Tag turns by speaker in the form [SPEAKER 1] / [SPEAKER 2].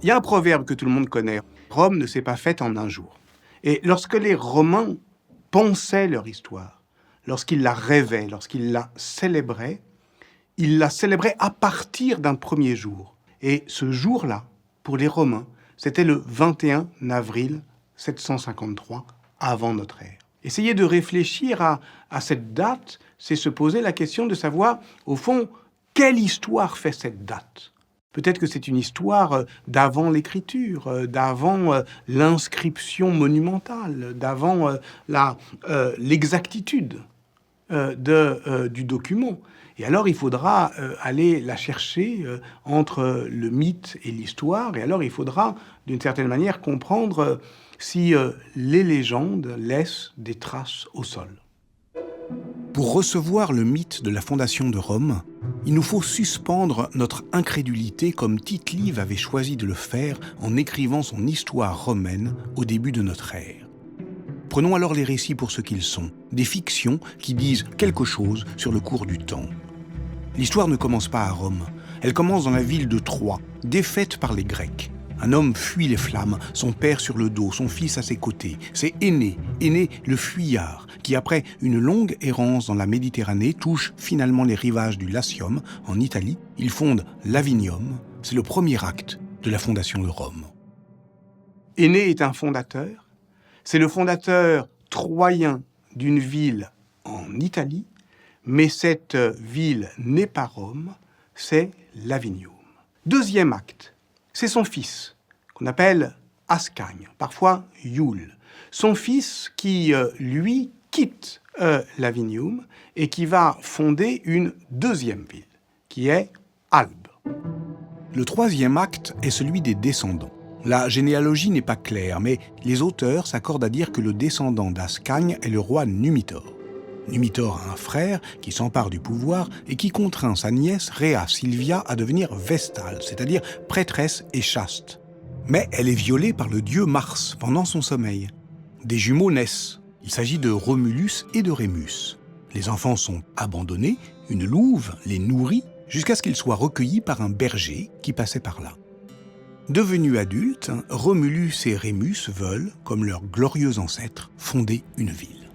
[SPEAKER 1] Il y a un proverbe que tout le monde connaît. Rome ne s'est pas faite en un jour. Et lorsque les Romains pensaient leur histoire, lorsqu'ils la rêvaient, lorsqu'ils la célébraient, ils la célébraient à partir d'un premier jour. Et ce jour-là, pour les Romains, c'était le 21 avril 753 avant notre ère. Essayer de réfléchir à cette date, c'est se poser la question de savoir, au fond, quelle histoire fait cette date ? Peut-être que c'est une histoire d'avant l'écriture, d'avant l'inscription monumentale, d'avant l'exactitude du document. Et alors, il faudra aller la chercher entre le mythe et l'histoire. Et alors, il faudra, d'une certaine manière, comprendre si les légendes laissent des traces au sol.
[SPEAKER 2] Pour recevoir le mythe de la fondation de Rome, il nous faut suspendre notre incrédulité comme Tite-Live avait choisi de le faire en écrivant son histoire romaine au début de notre ère. Prenons alors les récits pour ce qu'ils sont, des fictions qui disent quelque chose sur le cours du temps. L'histoire ne commence pas à Rome, elle commence dans la ville de Troie, défaite par les Grecs. Un homme fuit les flammes, son père sur le dos, son fils à ses côtés. C'est Énée le fuyard, qui après une longue errance dans la Méditerranée touche finalement les rivages du Latium, en Italie. Il fonde l'Avinium, c'est le premier acte de la fondation de Rome.
[SPEAKER 1] Énée est un fondateur, c'est le fondateur troyen d'une ville en Italie, mais cette ville n'est pas Rome, c'est l'Avinium. Deuxième acte, c'est son fils, qu'on appelle Ascagne, parfois Iule. Son fils qui, lui, quitte l'Avinium et qui va fonder une deuxième ville, qui est Albe.
[SPEAKER 2] Le troisième acte est celui des descendants. La généalogie n'est pas claire, mais les auteurs s'accordent à dire que le descendant d'Ascagne est le roi Numitor. Numitor a un frère qui s'empare du pouvoir et qui contraint sa nièce Rhea Silvia à devenir vestale, c'est-à-dire prêtresse et chaste. Mais elle est violée par le dieu Mars pendant son sommeil. Des jumeaux naissent. Il s'agit de Romulus et de Rémus. Les enfants sont abandonnés, une louve les nourrit jusqu'à ce qu'ils soient recueillis par un berger qui passait par là. Devenus adultes, Romulus et Rémus veulent, comme leurs glorieux ancêtres, fonder une ville.